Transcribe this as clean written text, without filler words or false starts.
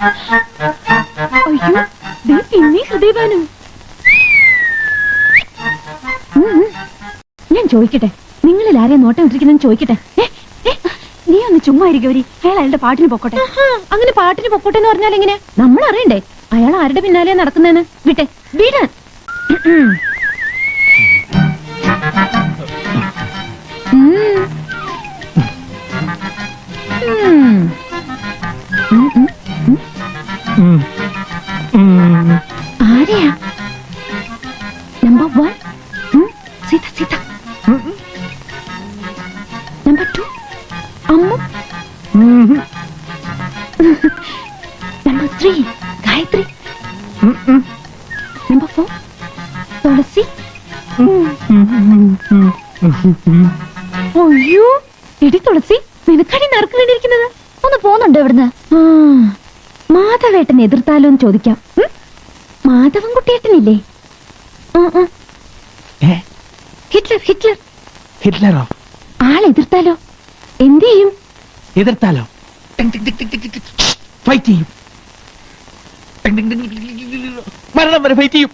അയ്യോ, ദേ പിന്നെ ഹൃദയഭാനം. ഞാൻ ചോദിക്കട്ടെ, നിങ്ങളിൽ ആരെയും നോട്ടം ഇട്ടിരിക്കുന്നെന്ന് ചോദിക്കട്ടെ. നീ ഒന്ന് ചുമ്മാ ഇരിക്കവരി, അയാൾ അയാളുടെ പാട്ടിന് പൊക്കോട്ടെ. അങ്ങനെ പാട്ടിന് പൊക്കോട്ടെ എന്ന് പറഞ്ഞാൽ എങ്ങനെ? നമ്മൾ അറിയണ്ടേ അയാൾ ആരുടെ പിന്നാലെ നടക്കുന്നതെന്ന്? വിട്ടെ, വീട്. ആരെയാ? Number 1 Sita Sita. Number 2 Ammu. Number 3 Gayathri. Number 4 Tulasi. അയ്യോ, എടി തുളസി, നിനക്കടി നറുക്ക് വേണ്ടിയിരിക്കുന്നത്. ഒന്ന് പോന്നുണ്ടോ ഇവിടുന്ന്? മാധവേട്ടനെ എതിർത്താലോ എന്ന് ചോദിക്കാം. മാധവൻകുട്ടിയേട്ടനില്ലേ? Hitler Hitler. ഹിറ്റ്ലറോ? ആൾ എതിർത്താലോ? എന്ത് ചെയ്യും? എതിർത്താലോ? ഫൈറ്റ് ചെയ്യും. മരണം വരെ ഫൈറ്റ് ചെയ്യും.